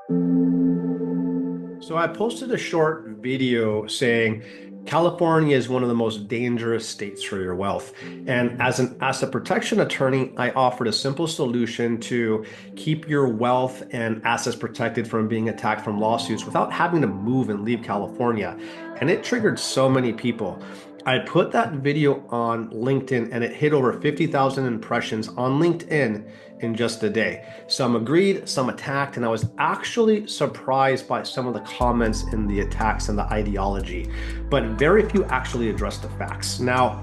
So I posted a short video saying California is one of the most dangerous states for your wealth. And as an asset protection attorney, I offered a simple solution to keep your wealth and assets protected from being attacked from lawsuits without having to move and leave California. And it triggered so many people. I put that video on LinkedIn and it hit over 50,000 impressions on LinkedIn in just a day. Some agreed, some attacked, and I was actually surprised by some of the comments in the attacks and the ideology, but very few actually addressed the facts. Now,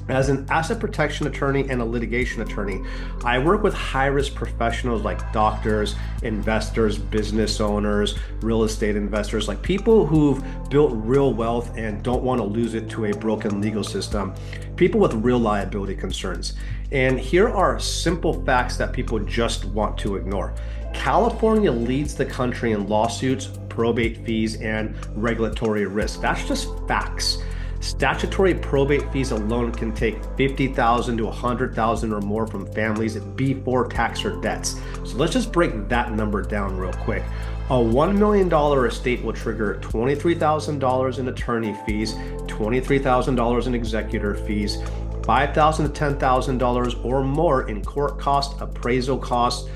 as an asset protection attorney and a litigation attorney, I work with high-risk professionals like doctors, investors, business owners, real estate investors, like people who've built real wealth and don't want to lose it to a broken legal system, people with real liability concerns. And here are simple facts that people just want to ignore. California leads the country in lawsuits, probate fees, and regulatory risk. That's just facts. Statutory probate fees alone can take $50,000 to $100,000 or more from families before tax or debts. So let's just break that number down real quick. A $1 million estate will trigger $23,000 in attorney fees, $23,000 in executor fees, $5,000 to $10,000 or more in court costs, appraisal costs,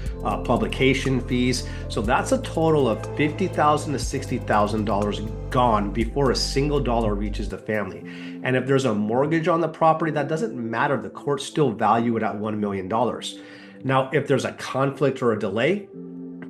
publication fees. So that's a total of $50,000 to $60,000 gone before a single dollar reaches the family. And if there's a mortgage on the property, that doesn't matter. The courts still value it at $1 million. Now, if there's a conflict or a delay,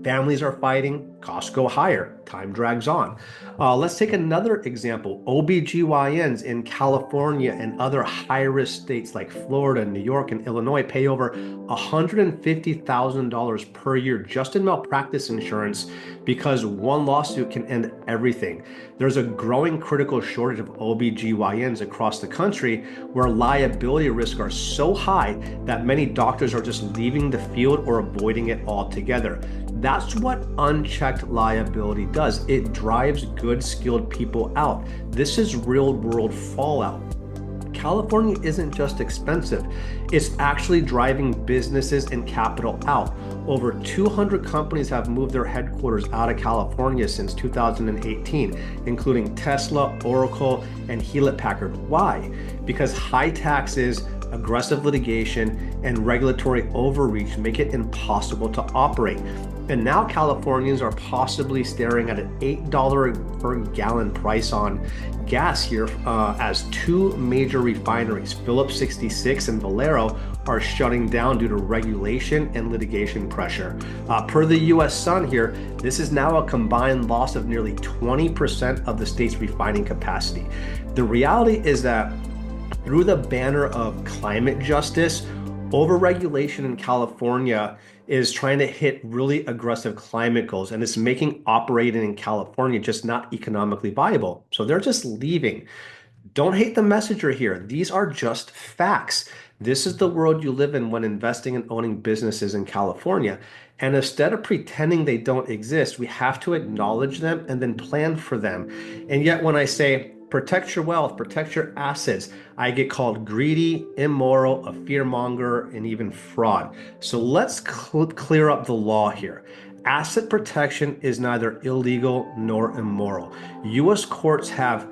families are fighting, costs go higher, time drags on. Let's take another example. OBGYNs in California and other high-risk states like Florida, New York, and Illinois pay over $150,000 per year just in malpractice insurance because one lawsuit can end everything. There's a growing critical shortage of OBGYNs across the country where liability risks are so high that many doctors are just leaving the field or avoiding it altogether. That's what unchecked liability does. It drives good, skilled people out. This is real world fallout. California isn't just expensive, it's actually driving businesses and capital out. Over 200 companies have moved their headquarters out of California since 2018, including Tesla, Oracle, and Hewlett Packard. Why? Because high taxes, aggressive litigation, and regulatory overreach make it impossible to operate. And now Californians are possibly staring at an $8 per gallon price on gas here as two major refineries, Phillips 66 and Valero, are shutting down due to regulation and litigation pressure. Per the US Sun here, this is now a combined loss of nearly 20% of the state's refining capacity. The reality is that through the banner of climate justice, overregulation in California is trying to hit really aggressive climate goals, and it's making operating in California just not economically viable. So they're just leaving. Don't hate the messenger here. These are just facts. This is the world you live in when investing and owning businesses in California. And instead of pretending they don't exist, we have to acknowledge them and then plan for them. And yet when I say, protect your wealth, protect your assets, I get called greedy, immoral, a fearmonger, and even fraud. So let's clear up the law here. Asset protection is neither illegal nor immoral. US courts have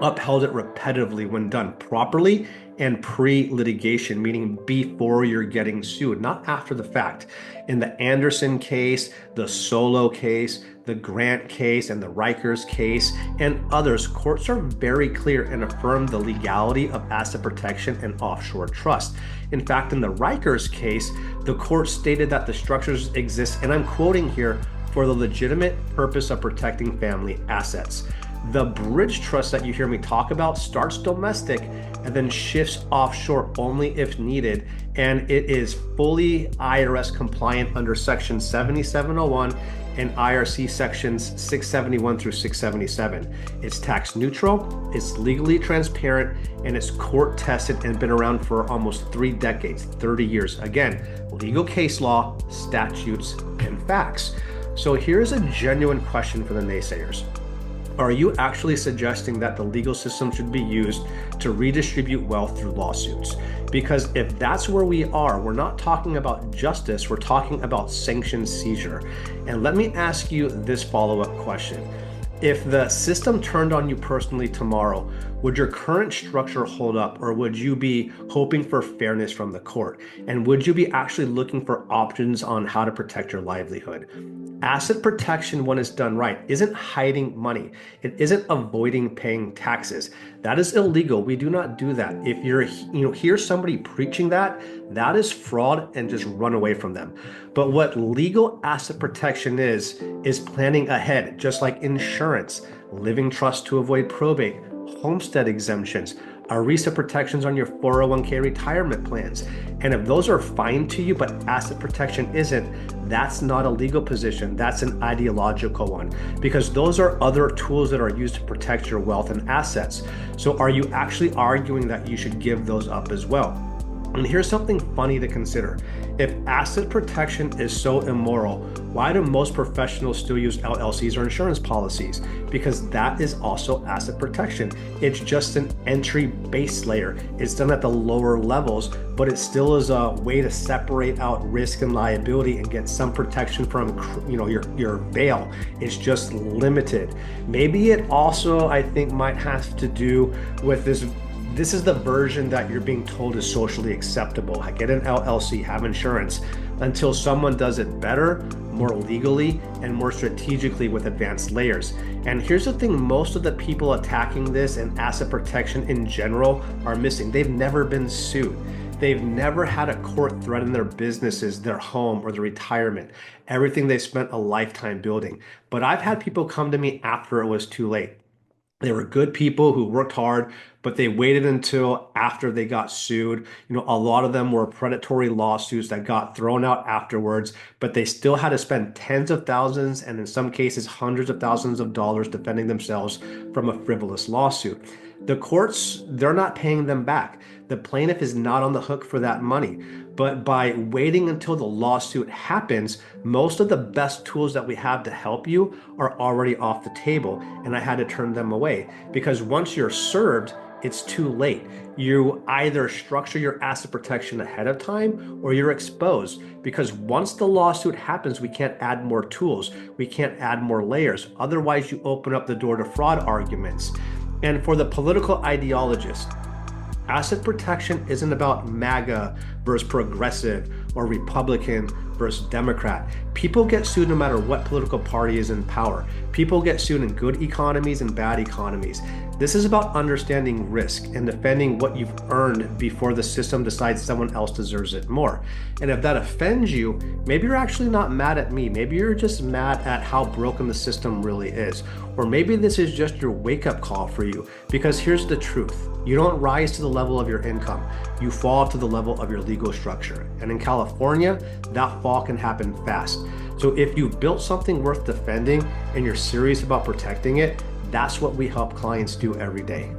upheld it repetitively when done properly and pre-litigation, meaning before you're getting sued, not after the fact. In the Anderson case, the Solo case, the Grant case, and the Rikers case, and others, courts are very clear and affirm the legality of asset protection and offshore trust. In fact, in the Rikers case, the court stated that the structures exist, and I'm quoting here, for the legitimate purpose of protecting family assets. The bridge trust that you hear me talk about starts domestic and then shifts offshore only if needed, and it is fully IRS compliant under Section 7701 and IRC sections 671 through 677. It's tax neutral, it's legally transparent, and it's court tested and been around for almost 3 decades, 30 years. Again, legal case law, statutes, and facts. So here's a genuine question for the naysayers. Are you actually suggesting that the legal system should be used to redistribute wealth through lawsuits? Because if that's where we are, we're not talking about justice, we're talking about sanctioned seizure. And let me ask you this follow-up question. If the system turned on you personally tomorrow, would your current structure hold up, or would you be hoping for fairness from the court? And would you be actually looking for options on how to protect your livelihood? Asset protection, when it's done right, isn't hiding money. It isn't avoiding paying taxes. That is illegal. We do not do that. If you're, hear somebody preaching that, that is fraud, and just run away from them. But what legal asset protection is planning ahead, just like insurance, living trust to avoid probate, homestead exemptions, ERISA protections on your 401k retirement plans. And if those are fine to you, but asset protection isn't, that's not a legal position. That's an ideological one, because those are other tools that are used to protect your wealth and assets. So are you actually arguing that you should give those up as well? And here's something funny to consider. If asset protection is so immoral, why do most professionals still use LLCs or insurance policies? Because that is also asset protection. It's just an entry base layer. It's done at the lower levels, but it still is a way to separate out risk and liability and get some protection from, your veil. It's just limited. Maybe it also, I think, might have to do with this is the version that you're being told is socially acceptable. Get an LLC, have insurance, until someone does it better, more legally, and more strategically with advanced layers. And here's the thing, most of the people attacking this and asset protection in general are missing. They've never been sued. They've never had a court threaten their businesses, their home, or their retirement, everything they spent a lifetime building. But I've had people come to me after it was too late. They were good people who worked hard, but they waited until after they got sued. A lot of them were predatory lawsuits that got thrown out afterwards, but they still had to spend tens of thousands, and in some cases, hundreds of thousands of dollars defending themselves from a frivolous lawsuit. The courts, they're not paying them back. The plaintiff is not on the hook for that money. But by waiting until the lawsuit happens, most of the best tools that we have to help you are already off the table, and I had to turn them away. Because once you're served, it's too late. You either structure your asset protection ahead of time or you're exposed, because once the lawsuit happens, we can't add more tools. We can't add more layers. Otherwise, you open up the door to fraud arguments. And for the political ideologist, asset protection isn't about MAGA versus progressive or Republican versus Democrat. People get sued no matter what political party is in power. People get sued in good economies and bad economies. This is about understanding risk and defending what you've earned before the system decides someone else deserves it more. And if that offends you, maybe you're actually not mad at me. Maybe you're just mad at how broken the system really is. Or maybe this is just your wake-up call for you. Because here's the truth. You don't rise to the level of your income. You fall to the level of your legal structure. And in California, that fall can happen fast. So if you've built something worth defending and you're serious about protecting it, that's what we help clients do every day.